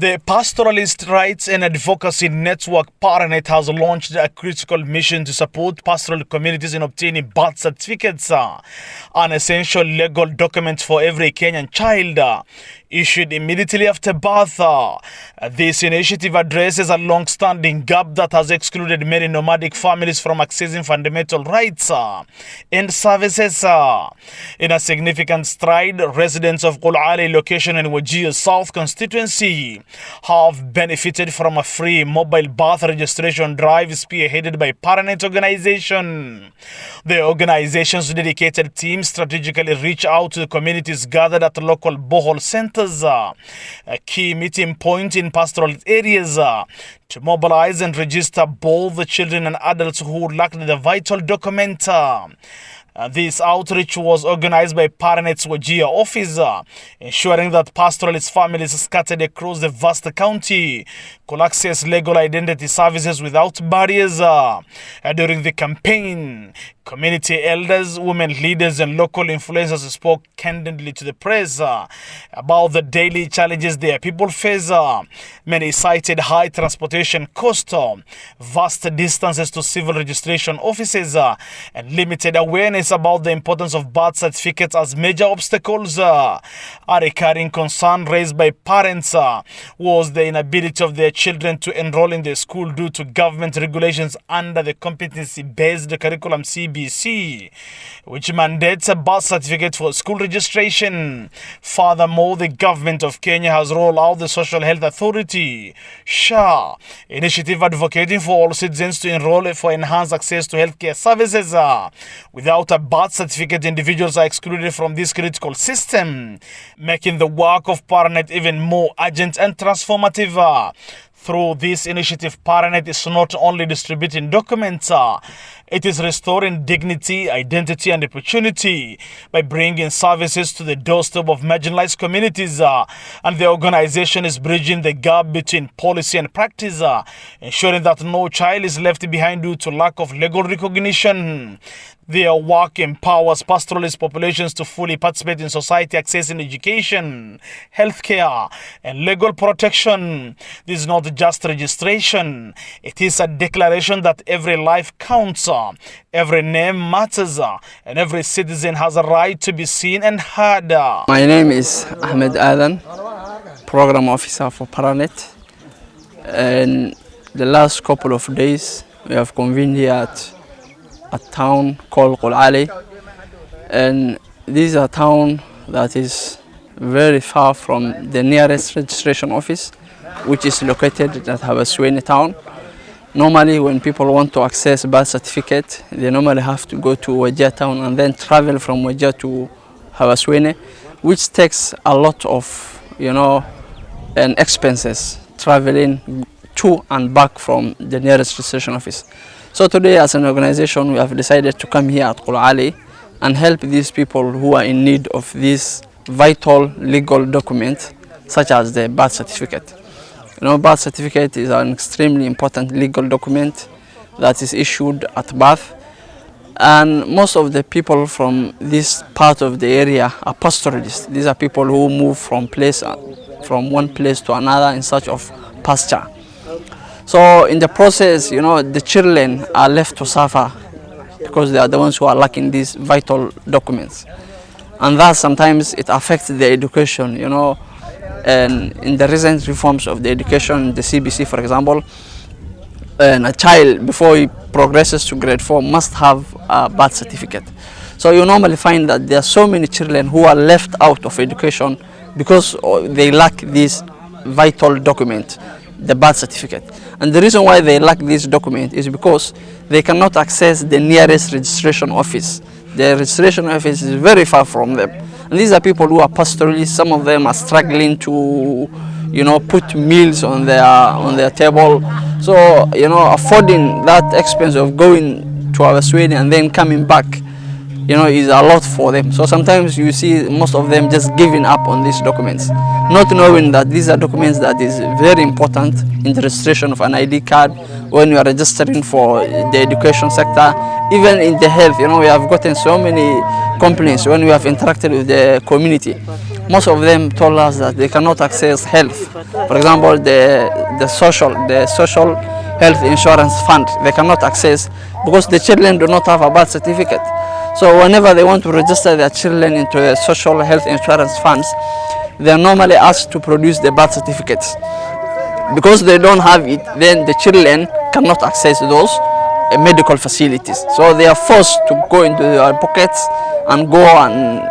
The Pastoralist Rights and Advocacy Network Paranet has launched a critical mission to support pastoral communities in obtaining birth certificates, an essential legal document for every Kenyan child, issued immediately after birth. This initiative addresses a long-standing gap that has excluded many nomadic families from accessing fundamental rights and services. In a significant stride, residents of Qulcaley location in Wajir South constituency have benefited from a free mobile birth registration drive spearheaded by Paranet organization. The organization's dedicated team strategically reach out to the communities gathered at local borehole centers, a key meeting point in pastoral areas, to mobilize and register both the children and adults who lacked the vital document. This outreach was organized by Paranet's Wajir office, ensuring that pastoralist families scattered across the vast county could access legal identity services without barriers. During the campaign, community elders, women leaders, and local influencers spoke candidly to the press about the daily challenges their people face. Many cited high transportation costs, vast distances to civil registration offices, and limited awareness about the importance of birth certificates as major obstacles. A recurring concern raised by parents was the inability of their children to enroll in the school due to government regulations under the competency-based curriculum CBC, which mandates a birth certificate for school registration. Furthermore, the government of Kenya has rolled out the Social Health Authority (SHA) initiative advocating for all citizens to enroll for enhanced access to healthcare services. Without a birth certificate, individuals are excluded from this critical system, making the work of Paranet even more urgent and transformative. Through this initiative, Paranet is not only distributing documents, it is restoring dignity, identity, and opportunity by bringing services to the doorstep of marginalized communities. And the organization is bridging the gap between policy and practice, ensuring that no child is left behind due to lack of legal recognition. Their work empowers pastoralist populations to fully participate in society, accessing education, healthcare, and legal protection. This is not just registration. It is a declaration that every life counts, every name matters, and every citizen has a right to be seen and heard. My name is Ahmed Adan, Program Officer for Paranet. And the last couple of days, we have convened here at a town called Qulcaley, and this is a town that is very far from the nearest registration office, which is located at Habasweini town. Normally, when people want to access birth certificate, they normally have to go to Wajir town and then travel from Wajir to Habasweini, which takes a lot of, and expenses traveling to and back from the nearest registration office. So today, as an organization, we have decided to come here at Qulcaley and help these people who are in need of this vital legal document, such as the birth certificate. Birth certificate is an extremely important legal document that is issued at birth. And most of the people from this part of the area are pastoralists. These are people who move from one place to another in search of pasture. So in the process, the children are left to suffer because they are the ones who are lacking these vital documents. And thus sometimes it affects their education, and in the recent reforms of the education, the CBC, for example, and a child, before he progresses to grade 4, must have a birth certificate. So you normally find that there are so many children who are left out of education because they lack this vital document, the birth certificate. And the reason why they lack this document is because they cannot access the nearest registration office. The registration office is very far from them. And these are people who are pastoralists. Some of them are struggling to, put meals on their table. So, affording that expense of going to Habasweini and then coming back, is a lot for them. So sometimes you see most of them just giving up on these documents, not knowing that these are documents that is very important in the registration of an ID card, when you are registering for the education sector, even in the health. We have gotten so many complaints when we have interacted with the community most of them told us that they cannot access health. For example, the social health insurance fund, they cannot access because the children do not have a birth certificate. So whenever they want to register their children into the social health insurance funds, they are normally asked to produce the birth certificates. Because they don't have it, then the children cannot access those medical facilities. So they are forced to go into their pockets and go and,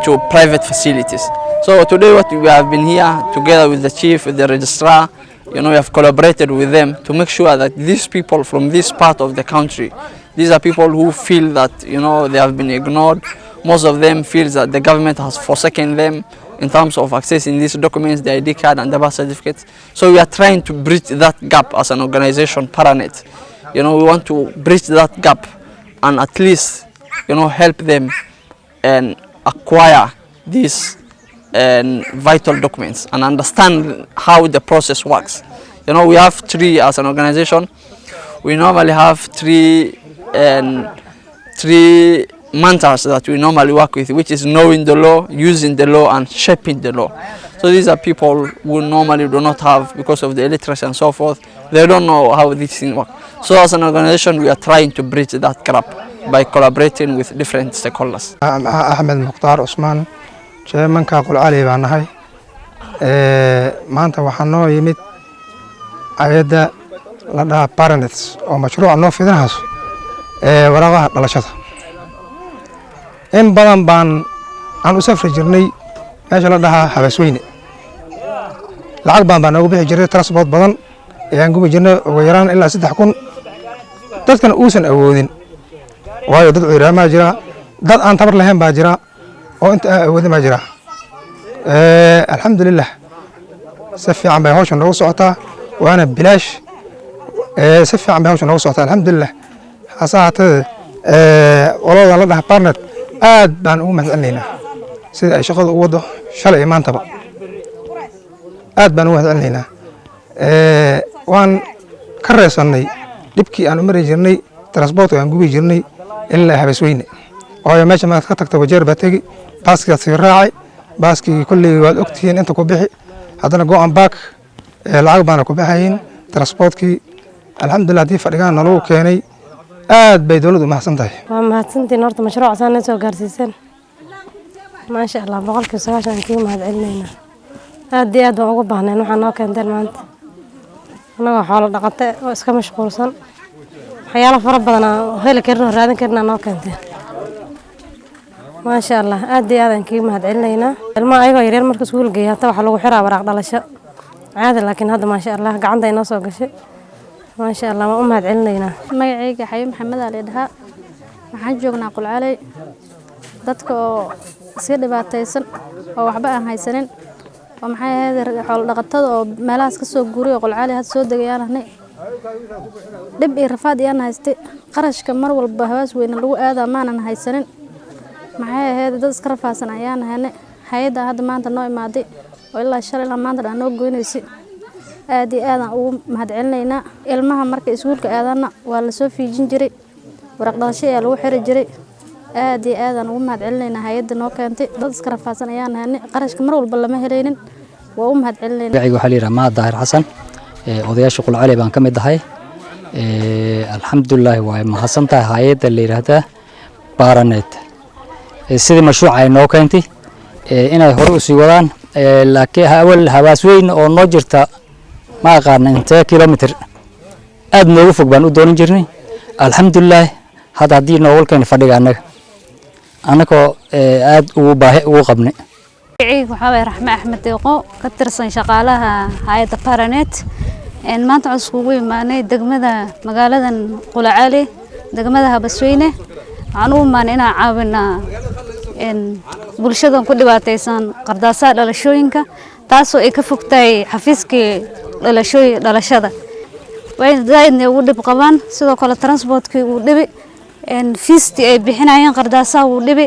to private facilities. So today what we have been here together with the chief, with the registrar, we have collaborated with them to make sure that these people from this part of the country, these are people who feel that, they have been ignored. Most of them feel that the government has forsaken them in terms of accessing these documents, the ID card and the birth certificates. So we are trying to bridge that gap as an organization, Paranet. We want to bridge that gap and at least, help them and acquire these vital documents and understand how the process works. We have three as an organization. We normally have three mantras that we normally work with, which is knowing the law, using the law, and shaping the law. So these are people who normally do not have, because of the illiteracy and so forth, they don't know how these things work. So as an organization, we are trying to bridge that gap by collaborating with different stakeholders. Ahmed Mukhtar Usman, Chairman Qulcaley baan nahay. Maanta waxaa noo yimid ayada la dhaha Paranet oo mashruuc noo fidinayso waraaqaha dhalashada. In badan baan aan u safri jirnay meesha la dhaha Habasweyne. Lacag baan ugu bixi jirnay transport badan ayaan gubi jirnay ugu yaraan ilaa 3,000. Dadkan uusan awoodin. Waayo dad ciidamada jira, dad aan tabar lahayn baa jira oo inta awoodin ma jira. Alxamdulillah. Si fiican bay hawshan noogu socotaa waana bilaash. Si fiican bay hawshan noogu socotaa alxamdulillah. Hasaatee walaalada la dhaha Paranet aad baan ugu mahadcelinaynaa sida ay shaqada u wado shalay maantaba aad baan ugu mahadcelinaynaa waan ka reesanay dibkii aan u mari jirnay transport aan gubi jirnay ilaa Habasweyne oo meesha ma ka tagto wajeer ba tagi baaskiga si raacay baaskii kulli waad ogtihiin inta ku bixi hadana go on back lacag baan ku baxayn transportkii alxamdulillah dii fadhigaan naloo keenay aad bay dawladdu mahadsan tahay. waa mahadsantiin horta mashruuc saan soo gaarsiisan ma sha Allah boqolkiiba 9 kii mahadcelinayna aad iyo aad baan ugu baahneen waxaan noo keenteen maanta anaga xoolo dhaqate oo iska mashquulsan waxyaalo fara badan oo heli karno raadin karna noo keenteen ma sha Allah aad iyo aad aan kii mahadcelinayna ilmaha ayagoo yaryar markii iskuul geeyay hata waxa lagu xiraa waraaq dhalasho caadi laakiin hadda ma sha Allah gacanta ay noo soo gashay ما شاء الله ما أمهد علينا. magacayga xayo maxamed ali dhaha waxaan joognaa Qulcaley dadka si dhibaataysan oo waxba aan haysanin oo maxay ahayd xoolo dhaqatada oo meelahaas ka soo guuray Qulcaley had soo dagayaanahay dib iyo rafaad ayaan haystay qarashka mar walba hawaas weyn lagu aadaa maanan haysanin maxay ahayd dad iska rafaasan ayaan ahaynay hay'adda hadda maanta noo imaaday oo ilaa shalay maanta aan noo goynaysay aad iyo aad aan ugu mahadcelinaynaa ilmaha marka iskuulka aadana waa la soo fiijin jiray waraq dhalasho ayaa lagu xiri jiray aad iyo aad aan ugu mahadcelinaynaa hay'adda noo keentay dad iska rafaasan ayaan ahaynay qarashka mar walba lama helaynin waa u mahadcelinaynaa. magacayga waxaa la yiraahdaa Maad Daahir Xasan odayaasha Qulcaley baan ka mid ahay alxamdulillah waa mahadsan tahay hay'adda la yiraahdaa Paranet sidii mashruuca ay noo keentay inay hore u sii wadaan laakiin awal Habasweyne oo noo jirta ما قارن انت كيلومتر اد نوgu fog baan u doonin jirnay alxamdulillah hada hadii nool keen fadhiga anako aad ugu baahi ugu qabnay waxa way Raxma Axmed Deeqo ka tirsan shaqaalaha hay'adda Paranet maanta cusub ugu imaanay degmada magaaladan Qulcaley degmada Habasweyne waxaan u imaanay inaan caawinaa bulshada ku dhibaataysan qardaasaha dhalashooyinka taasoo ay ka fogtahay xafiiskii dhalashada way zaydna ugu dhib qabaan sidoo kale transportkii uu dhibi feestii ay bixinayeen qardaasaha uu dhibi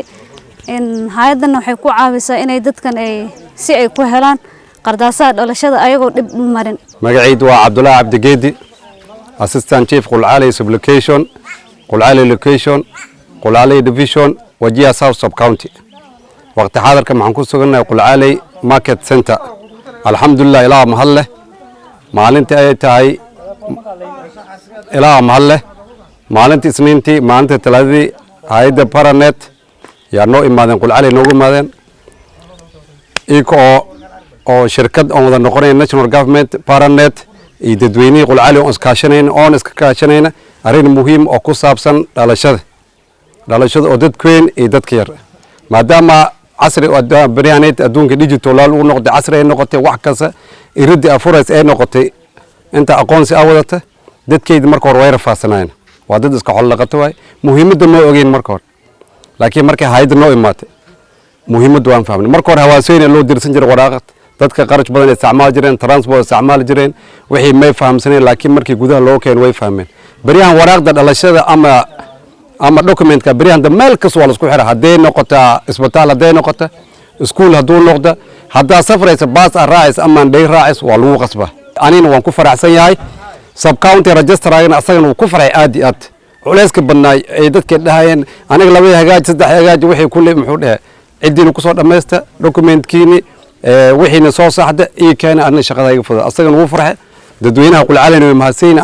hay'adana waxay ku caawisaa inay dadkan ay si ay ku helaan qardaasaha dhalashada ayagoo dhib u marin. magacaydu waa Cabdullaahi Cabdigeedi assistant chief Qulcaley sublocation Qulcaley location Qulcaley division Wajir South sub county waqti xaadirka maxaan ku sugannahay Qulcaley market center alxamdulillah ilaa mahad maalintii ay tahay ilaa mahad maalintii isniintii maalintii talaadadii hay'adda Paranet yaa noo imaadeen Qulcaley noogu imaadeen oo shirkad oo wada noqonay national government Paranet iyo dadweynaha Qulcaley oo iska kaashanayna arrin muhiim oo ku saabsan dhalashada oo dadkeen iyo dadka yar maadaama casri oo Paranet adduunka digital uu noqday casri ay noqotay wax kasta iridii afurays ay noqotay inta aqoonsi awadata dadkeeda marka hore way rafaasanaayeen waa dad iska xol laqato way muhiimadda ma ogeyn marka hore laakiin markay hay'adda noo imaatay muhiimadda waan fahmay marka hore hawaasooyin loo dirsan jiray waraaqad dadka qarash badan isticmaal jireen transport isticmaal jireen wixii may fahamsaneen laakiin markii gudaha loo keen way fahmeen bariyahan waraaqda dhalashada ama documentka bariyahan meel kasta waa la isku xiraa haday noqota isbitaal haday noqota iskuul haduu noqda hadaa safraysa baas raacis ama day raacis waa lagu qasba anina waan ku faraxsan yahay sub county register-ayna asagana ku faray aad culayska badnaay ay dadka dhahayeen aniga laba hagaaj saddex hagaaj wixii kulli muxuu dhahay cidina ku soo dhameesta documentkiini wixiina soo saxda iyo keena arrin shaqada iga fudud asagana wuu farxay dadweynaha Qulcaley way mahadsan